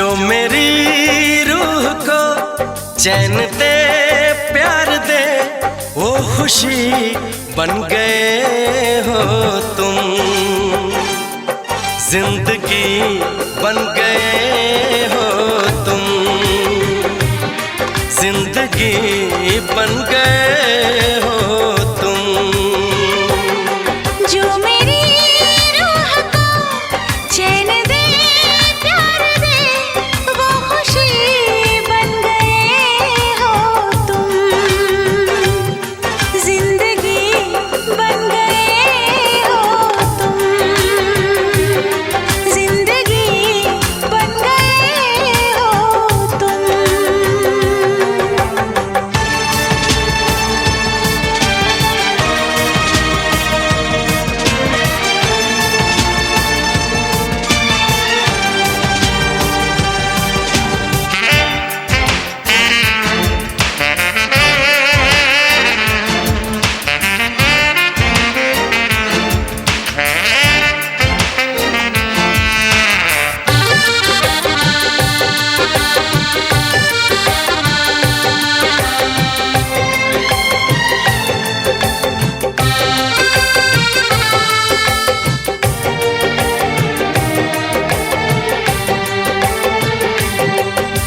जो मेरी रूह को चैन दे प्यार दे वो खुशी बन गए हो तुम। जिंदगी बन गए हो तुम, जिंदगी बन गए हो तुम। जो मेरी रूह को चैन दे प्यार दे वो खुशी बन गए हो तुम। जिंदगी बन गए हो तुम, जिंदगी बन गए हो तुम।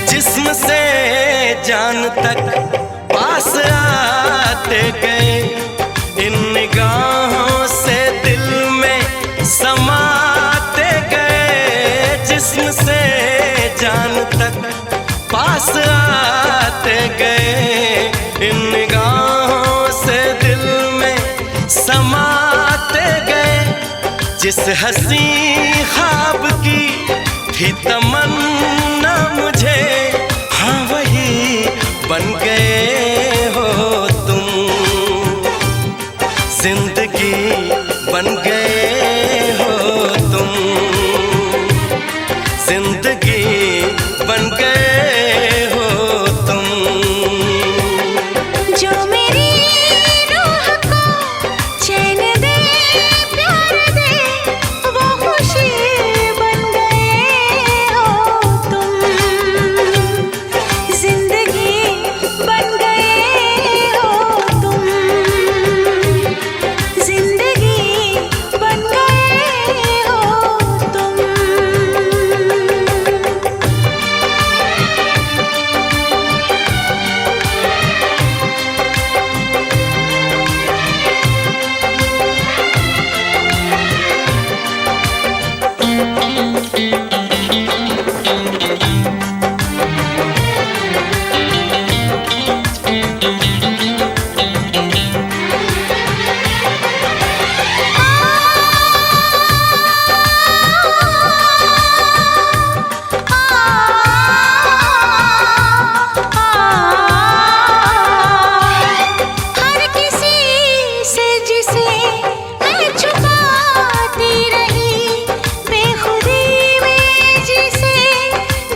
जिस्म से जान तक पास आते गए, इन निगाहों से दिल में समाते गए। जिस्म से जान तक पास आते गए, इन निगाहों से दिल में समाते गए। जिस हंसी ख्वाब की थी तमन्ना मुझे, हाँ वही बन गए हो तुम। जिंदगी बन गए हो तुम, जिंदगी बन गए हो तुम। जो मेरी रूह को चैन दे प्यार दे वो खुशी बन गए हो तुम। जिंदगी बन गए हो तुम, जिंदगी बन गए हो तुम। हर किसी से जिसे मैं छुपाती रही, बेखुदी में जिसे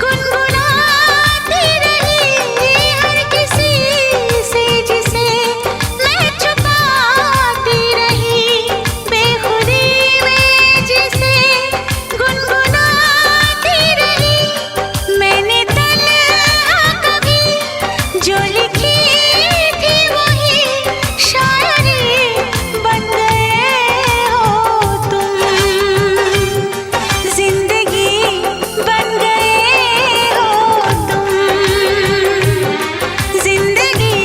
गुनगुनाती रही। हर किसी से जिसे मैं छुपाती रही, बेखुदी में जिसे गुनगुनाती रही। मैंने तन्हा कभी जो लिखी थी वही शायरी बन गए हो तुम। जिंदगी बन गए हो तुम, जिंदगी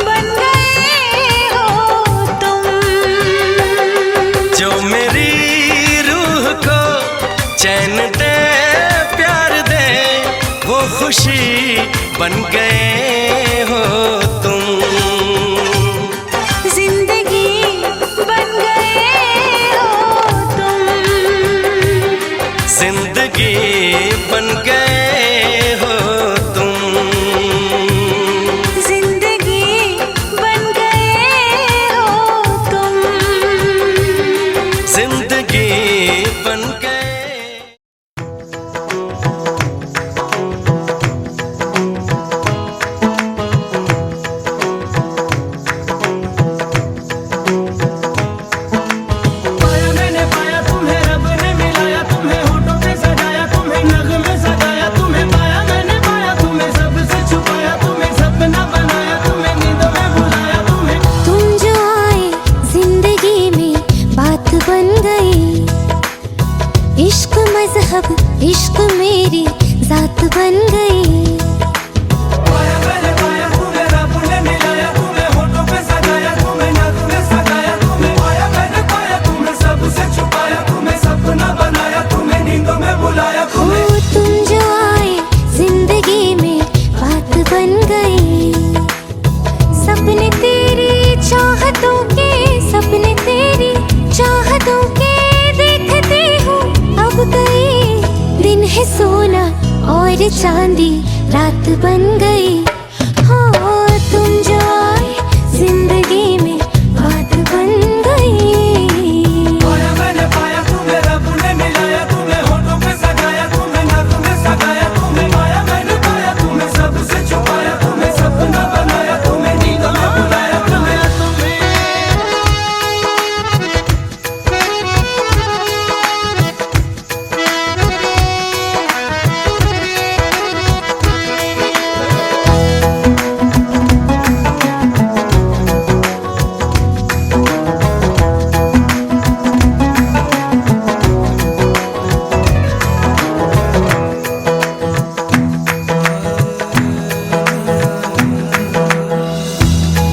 बन गए हो तुम। जो मेरी रूह को चैन दे प्यार दे वो खुशी बन गए हो तुम। जिंदगी बन गए हो तुम, जिंदगी बन गए हो तुम। जिंदगी बन गए हो तुम। जिंदगी बन गए। बन गई। पाया मैंने पाया तुम्हें, रब ने मिलाया तुम्हें, होठों पे सजाया तुम्हें, नाज़ों में सजाया तुम्हें। पाया मैंने पाया तुम्हें, सबसे छुपाया तुम्हें, सपना बनाया तुम्हें, नींदों में बुलाया तुम्हें। ओ तुम जो आए जिंदगी में बात बन गई। सपने तेरी चाहतों के, सपने तेरी चाहतों के देखती हूँ अब गई। दिन है सोना और चांदी रात बन गई। हाँ तुम जो आए जिंदगी में बात बन गई। पाया मैंने पाया तुम्हें, रब ने मिलाया तुम्हें, होठों पे सजाया तुम्हें, नाज़ों में सजाया तुम्हें। पाया मैंने पाया तुम्हें, सबसे छुपाया तुम्हें, सपना बनाया तुम्हें, नींदों में बुलाया तुम्हें।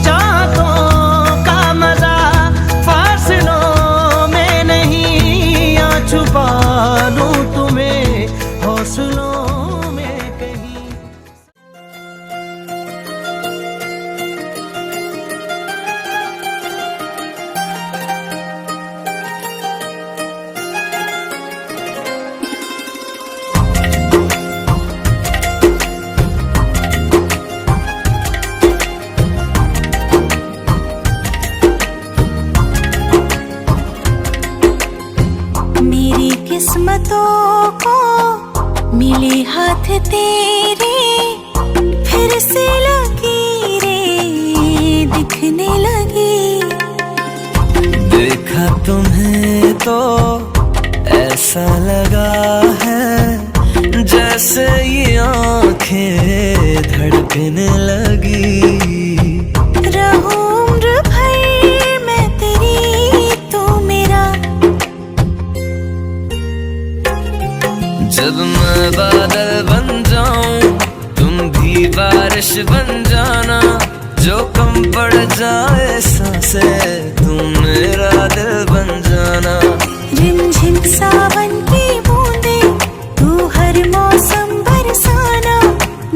चाहतों का मजा फासलों में नहीं, या छुपा लूं तुम्हें हौसलों में कहीं। मेरी किस्मतों को मिले हाथ तेरे, फिर से लकीरें दिखने लगी। देखा तुम्हें तो ऐसा लगा है जैसे ये आंखें धड़कने लगी। रहूं उम्र भर मैं तेरी, तू मेरा। जब मैं बादल बन जाऊं तुम भी बारिश बन जाना, जो कम पड़ जाए सांसें तुम मेरा दिल बन जाना। रिमझिम सावन की बूंदे तू हर मौसम बरसाना,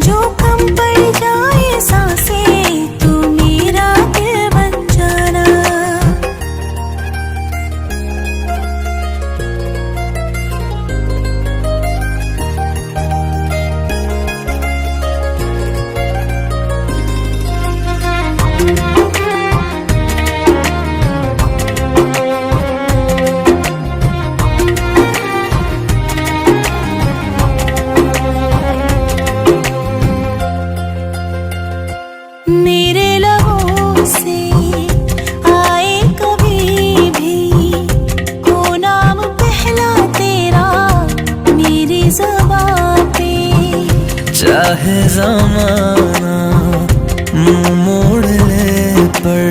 जो कम पड़ जाए सांसें तू मेरा दिल बन जाना। मेरे लबों से आए कभी भी हो नाम पहला तेरा मेरी ज़बां पे। चाहे ज़माना मुंह मोड़ ले, पर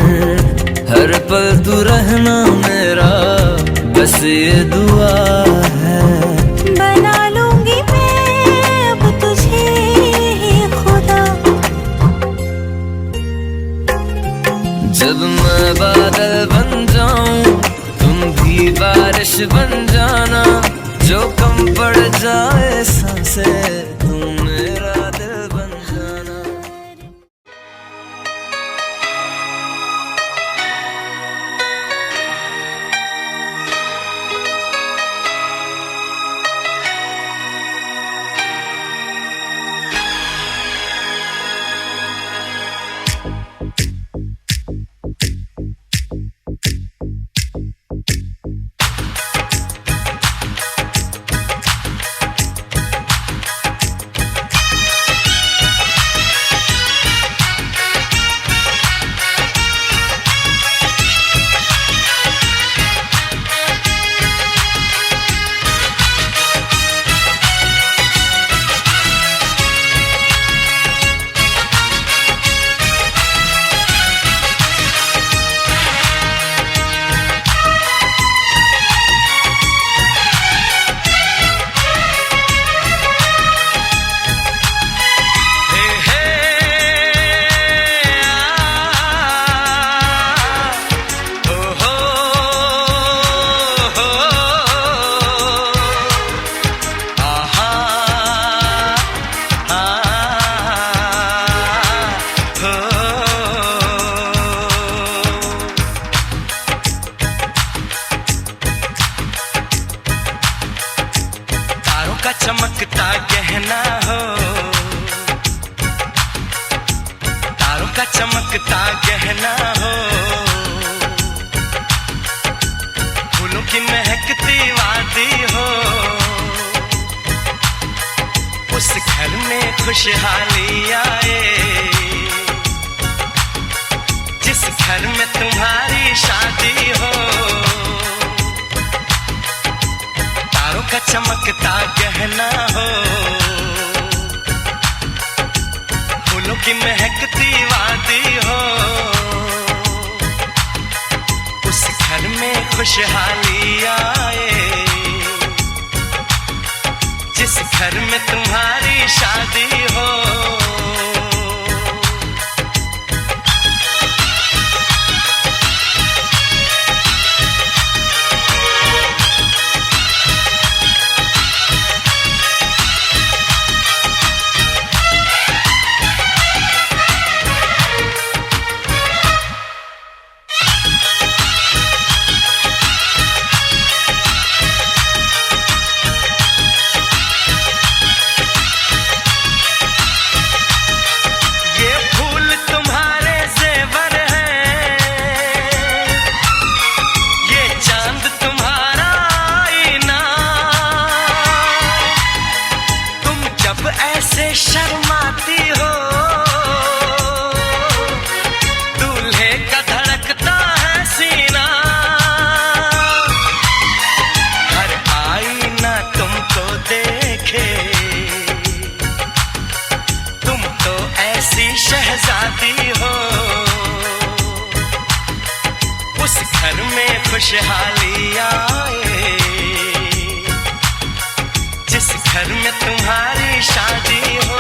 हर पल तू रहना मेरा, बस ये दुआ है। बना लूंगी मैं अब तुझे ही खुदा। जब मैं बादल बन जाऊं तुम भी बारिश बन जाना, जो कम पड़ जाए सांसें तुम मेरा दिल बन जाना। चमकता गहना हो, फूलों की महकती वादी हो, उस घर में खुशहाली आए जिस घर में तुम्हारी शादी हो। तारों का चमकता गहना हो, फूलों की महकती वादी हो, उस घर में खुशहाली आए जिस घर में तुम्हारी शादी हो। शर्माती हो, दूल्हे का धड़कता है सीना, हर आईना तुमको देखे, तुम तो ऐसी शहजादी हो। उस घर में खुशहाली आए जिस घर में तुम्हारी शादी हो।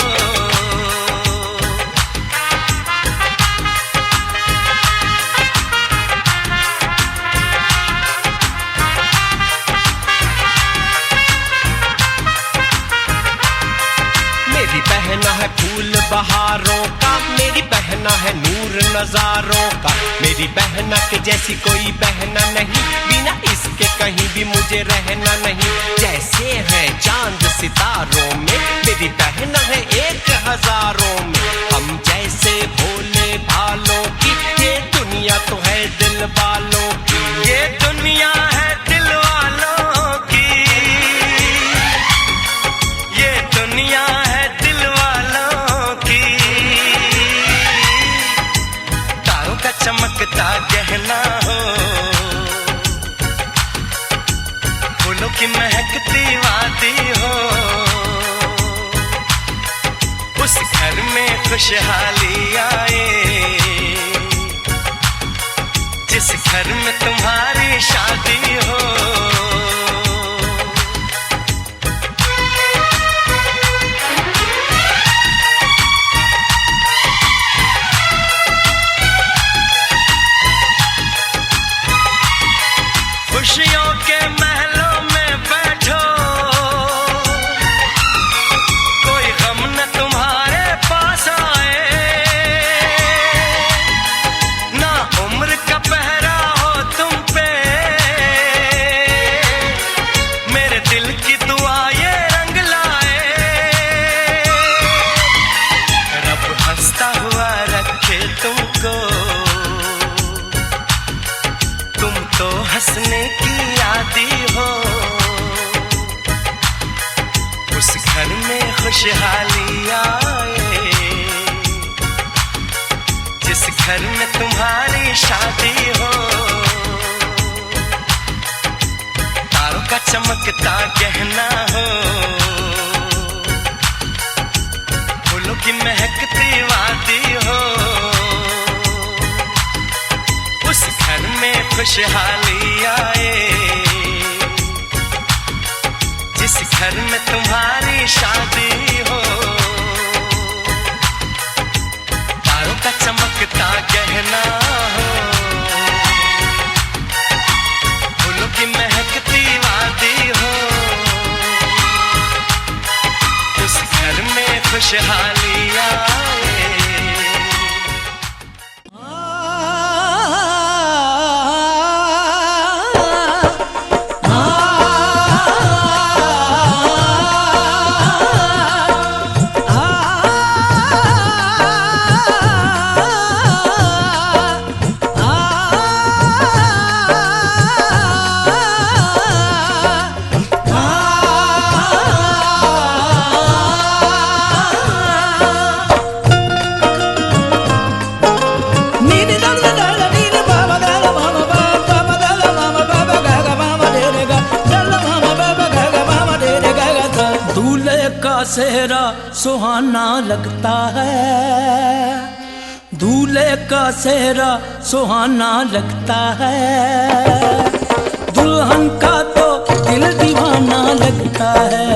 मेरी बहना है फूल बहारों का, मेरी बहना है नूर नजारों का, मेरी बहना के जैसी कोई बहना नहीं, बिना इसके कहीं भी मुझे रहना नहीं। जैसे है चांद सितारों में, मेरी बहना है 1000 में, हम जैसे भोले भालों की, ये दुनिया तो है दिल वालों की, ये दुनिया है दिल वालों की, ये दुनिया है दिल वालों की। तारों का चमकता गहना हो, फूलों की महकती वादी हो, उस घर में खुशहाली आए जिस घर में तुम्हारी शादी हो। खुशियों के महलों में बैठो, कोई गम न तुम्हारे पास आए, ना उम्र का पहरा हो तुम पे, मेरे दिल की दुआ ये रंग लाए। रब हंसता हुआ रखे तुमको, तुम तो हंसने की आदी हो। उस घर में खुशहाली आए जिस घर में तुम्हारी शादी हो। तारों का चमकता गहना हो, फूलों की महकती वादी हो, उस घर में खुशहाली आए जिस घर में तुम्हारी शादी हो। तारों का चमकता गहना हो, फूलों की महकती वादी हो, उस घर में खुशहाली आए। सेहरा सुहाना लगता है, दूल्हे का सेहरा सुहाना लगता है, दुल्हन का तो दिल दीवाना लगता है।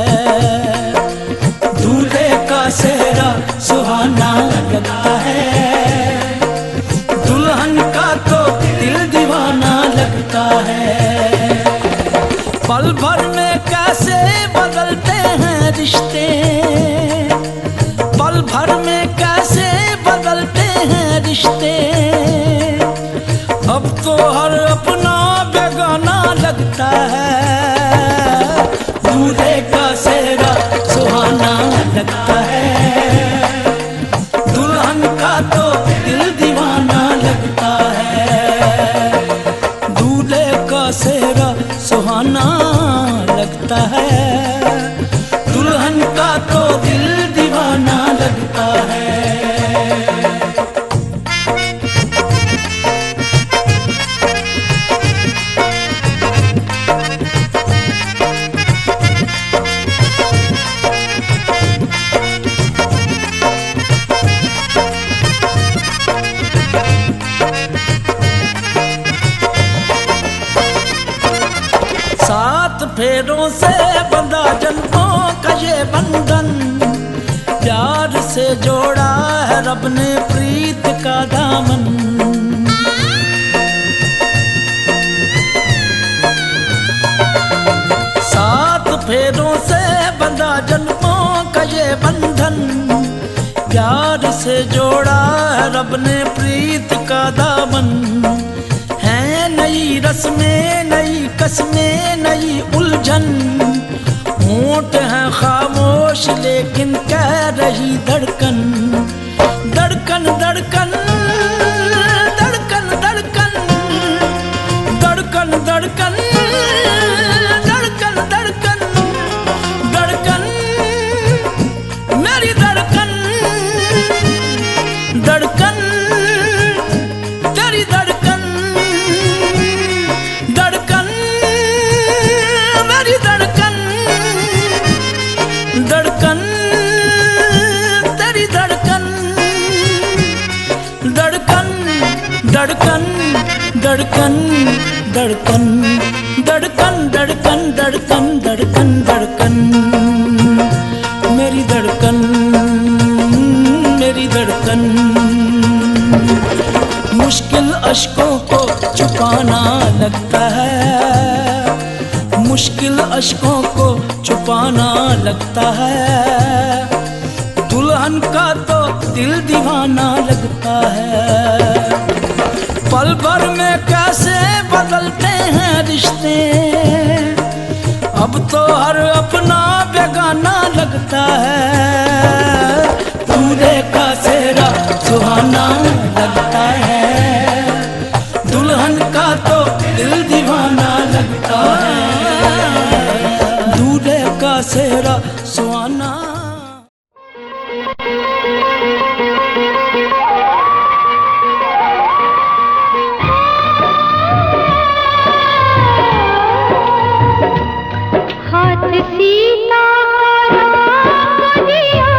दूल्हे का सेहरा सुहाना लगता है, दुल्हन का तो दिल दीवाना लगता है। पल भर में कैसे बदलते हैं रिश्ते, पल भर में कैसे बदलते हैं रिश्ते, अब तो हर अपना बेगाना लगता है। दूल्हे का सेहरा सुहाना लगता है, दुल्हन का तो दिल दीवाना लगता है। दूल्हे का सेहरा सुहाना लगता है, दुल्हन का तो दिल दीवाना लगता है। सात फेरों से बंधा जन्मों का ये बंधन, प्यार से जोड़ा है रब ने प्रीत का दामन। सात फेरों से बंधा जन्मों का ये बंधन, प्यार से जोड़ा है रब ने प्रीत का दामन। है नई रस्में, नई कस्में, नई उलझन, होंठ हैं खामोश लेकिन कह रही धड़कन। धड़कन धड़कन धड़कन धड़कन धड़कन धड़कन धड़कन धड़कन धड़कन मेरी धड़कन, धड़कन तेरी धड़कन, धड़कन मेरी धड़कन, धड़कन तेरी धड़कन, धड़कन धड़कन धड़कन धड़कन धड़कन धड़कन धड़कन धड़कन धड़कन मेरी धड़कन, मेरी धड़कन। मुश्किल अश्कों को छुपाना लगता है, मुश्किल अश्कों को छुपाना लगता है, दुल्हन का तो दिल दीवाना लगता है। पल भर में कैसे बदलते हैं रिश्ते, अब तो हर अपना बेगाना लगता है। दूल्हे का सेहरा सुहाना लगता है, दुल्हन का तो दिल दीवाना लगता है। दूल्हे का सेहरा सुहाना। हाथ सीता को दिया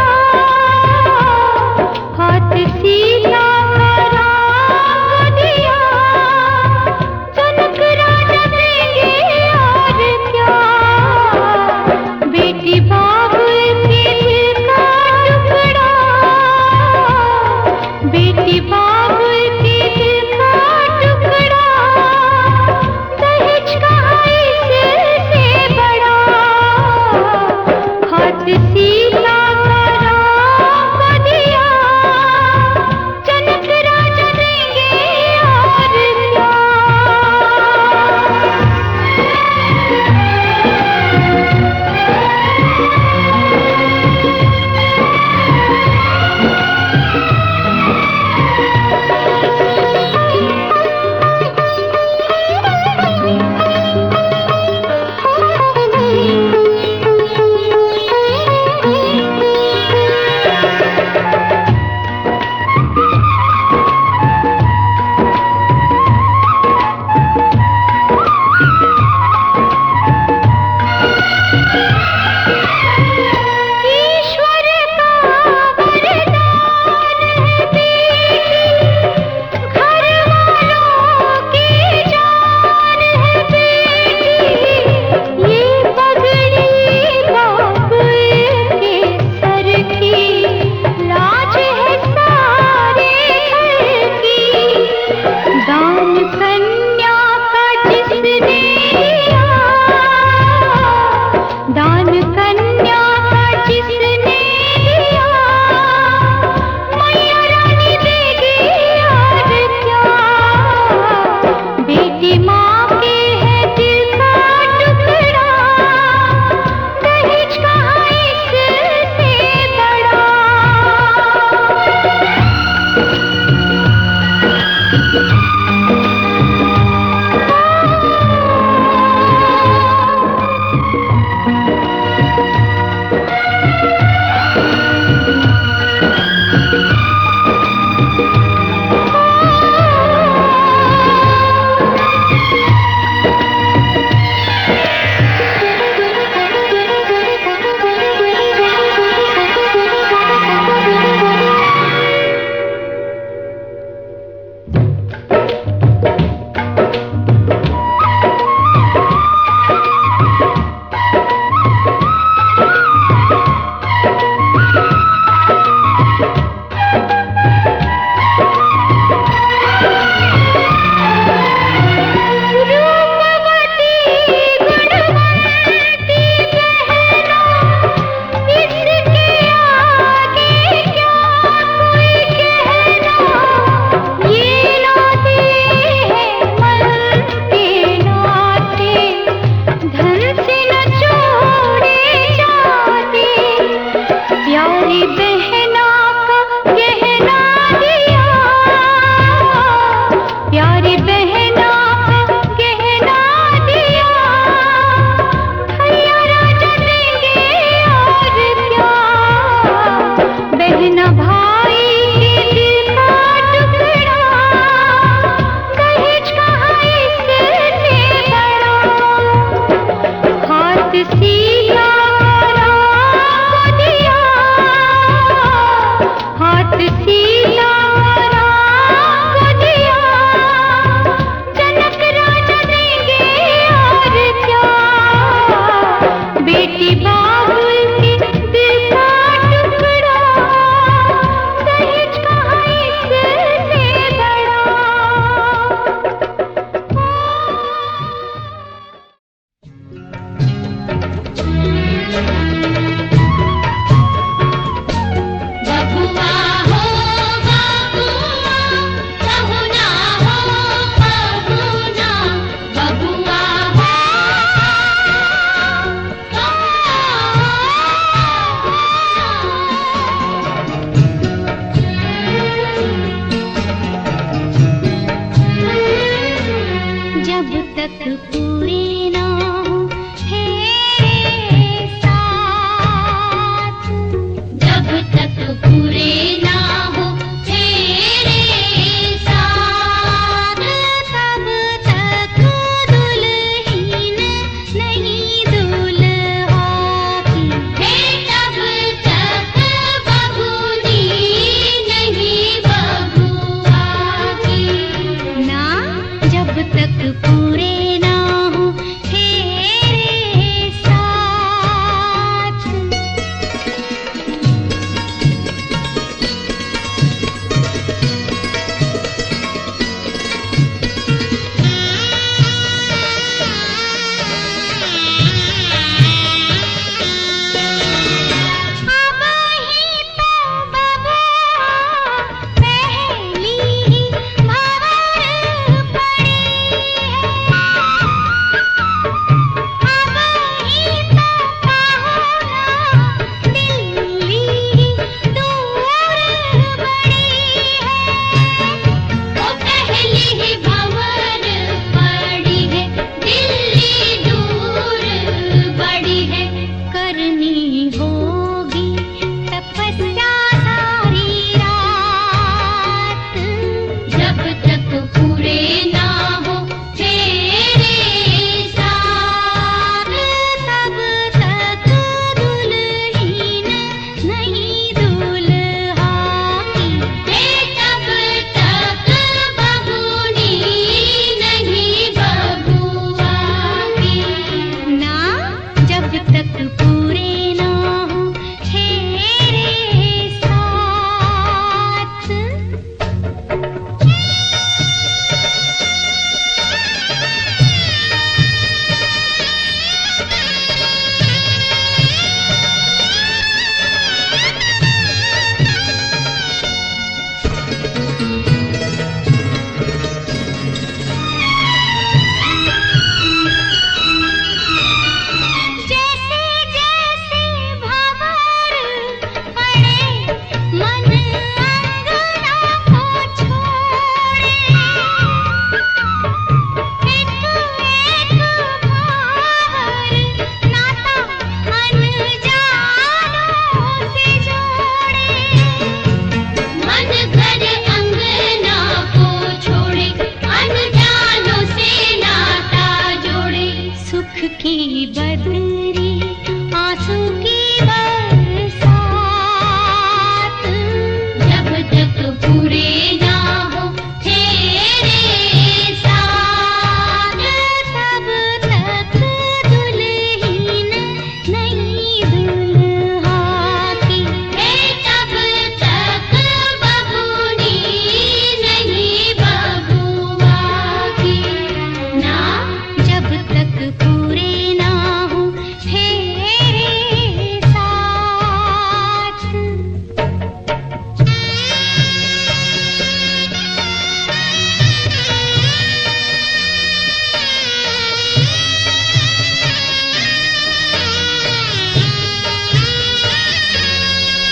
तक पूरे ना हो तेरे साथ, जब तक पूरे ना हो तेरे साथ, तब तक दुल्हन नहीं दूल्हा की, तब तक बबूनी नहीं बबुआ की ना, जब तक पूरे ना हो तेरे साथ। अब ही तो बबुआ पहली भंवर पड़ी है, अब ही तो पाहुना दिल्ली दूर बड़ी है, वो पहली ही भंवर पड़ी है, दिल्ली दूर बड़ी है, करनी होगी तपस्या सारी रात, जब तक पूरे ना हो तेरे साथ, तब तक दुल्हन नहीं दूल्हा की, तब तक बबूनी नहीं बबुआ की ना, जब तक पूरे ना हो तेरे साथ। जैसे जैसे भंवर पड़े मन अंगना को छोड़े, एक एक भंवर नाता अनजानों से जोड़े, मन घर अंगना को छोड़े, अनजानों से नाता जोड़े, सुख की बदरी आंसू की बरसात, जब तक पूरे ना हो तेरे साथ, तब तक दुल्हन नहीं दूल्हा की, तब तक बबूनी नहीं बबुआ की ना, जब तक पूरे ना हो तेरे साथ।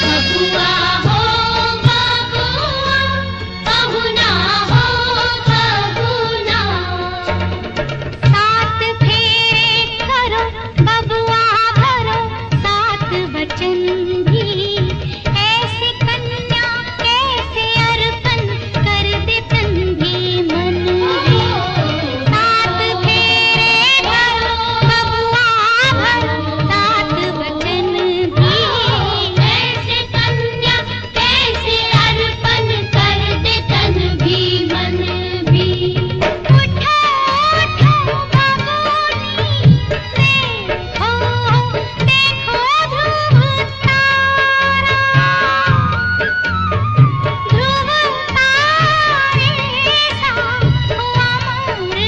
बबुआ हो बबुआ, पहुना हो बबुना, सात फेरे करो बबुआ भरो, सात वचन भी ऐसे कन्या कैसे अर्पण कर दे तन भी मन भी, सात फेरे करो बबुआ भरो, सात वचन भी ऐसे कन्या कैसे अर्पण कर दे तन भी मन भी, उठो उठो बबूनी देखो देखो ध्रुव तारा, ध्रुव तारे सा हुआ मोर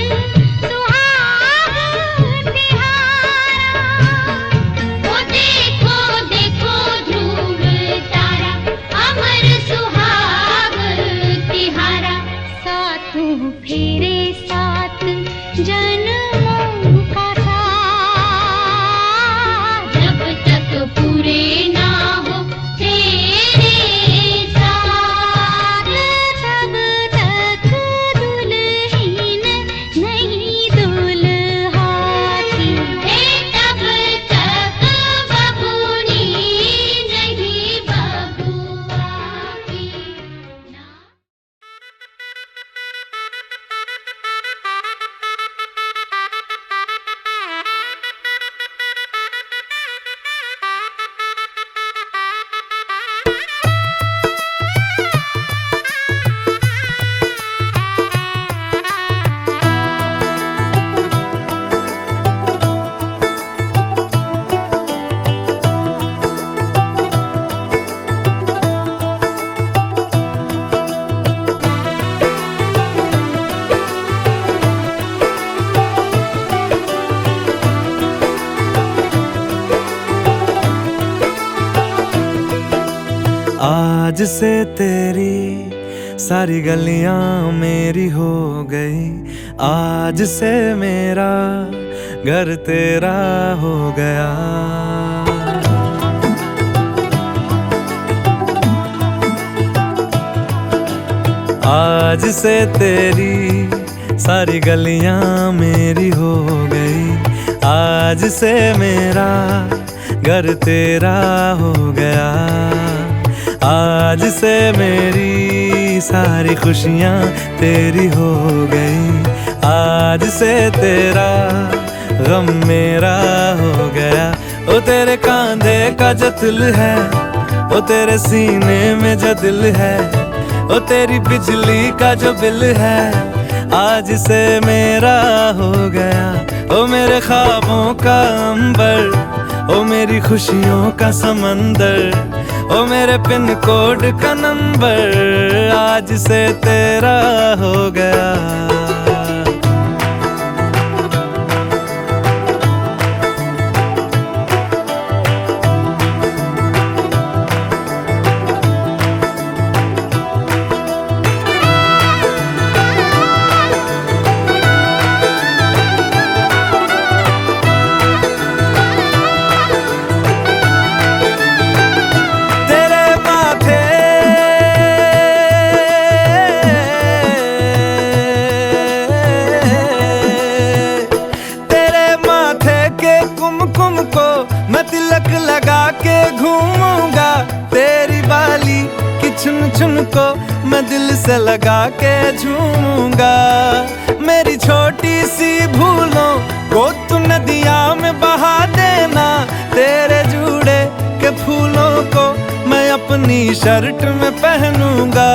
सुहाग तिहारा, वो देखो देखो ध्रुव तारा, अमर सुहाग तिहारा, सातों फेरे सात जन्मों का साथ, जब तक पूरे ना हो तेरे साथ, तब तक दुल्हन नहीं दूल्हा आज से तेरी सारी गलियां मेरी हो गई, आज से मेरा घर तेरा हो गया। आज से तेरी सारी गलियां मेरी हो गई, आज से मेरा घर तेरा हो गया। आज से मेरी सारी खुशियां तेरी हो गई, आज से तेरा गम मेरा हो गया। ओ तेरे कांधे का जो दिल है, ओ तेरे सीने में जो दिल है, ओ तेरी बिजली का जो बिल है, आज से मेरा हो गया। ओ मेरे ख्वाबों का अंबर, ओ मेरी खुशियों का समंदर, ओ मेरे पिन कोड का नंबर, आज से तेरा हो गया। मैं तिलक लगा के घूमूंगा, तेरी बाली की चुन चुन को मैं दिल से लगा के झूमूंगा। मेरी छोटी सी भूलों को तू नदिया में बहा देना, तेरे जूड़े के फूलों को मैं अपनी शर्ट में पहनूंगा।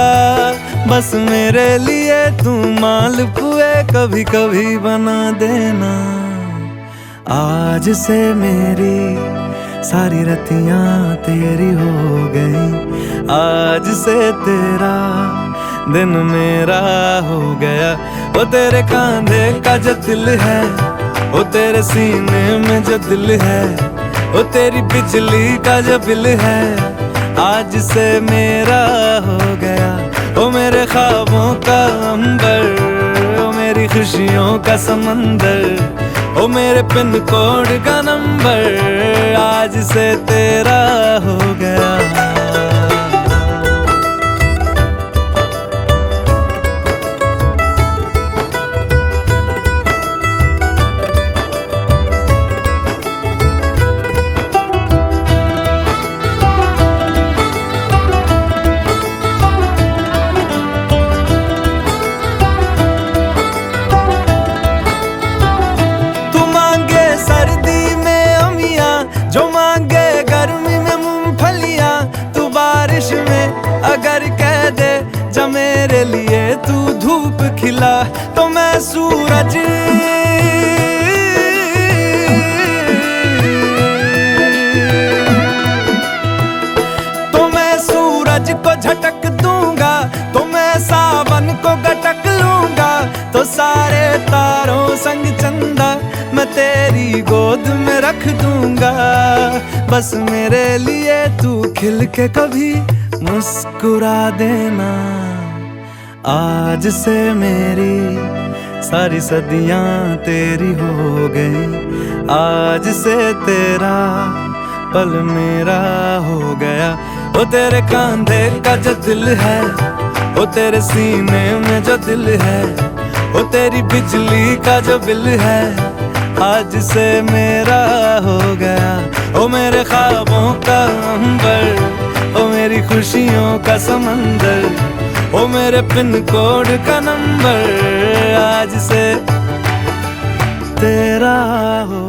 बस मेरे लिए तू मालपुए कभी कभी बना देना। आज से मेरी सारी रतियां तेरी हो गई, आज से तेरा दिन मेरा हो गया। वो तेरे कांधे का जो दिल है, वो तेरे सीने में जो दिल है, वो तेरी बिजली का जो बिल है, आज से मेरा हो गया। वो मेरे ख्वाबों का अंबर, वो मेरी खुशियों का समंदर, ओ मेरे पिन कोड का नंबर, आज से तेरा हो गया। जो मांगे गर्मी में मूंगफलियां, तू बारिश में अगर कह दे जा मेरे लिए तू धूप खिला, तो मैं सूरज को झटक दूंगा, तो मैं सावन को गटक लूंगा। तो सारे तारों संग चंदा मैं तेरी गोद में रख दूंगा। बस मेरे लिए तू खिल के कभी मुस्कुरा देना। आज से मेरी सारी सदियां तेरी हो गई, आज से तेरा पल मेरा हो गया। वो तेरे कांधे का जो दिल है, वो तेरे सीने में जो दिल है, वो तेरी बिजली का जो बिल है, आज से मेरा हो गया। ओ मेरे ख्वाबों का अंबर, ओ मेरी खुशियों का समंदर, ओ मेरे पिन कोड का नंबर, आज से तेरा हो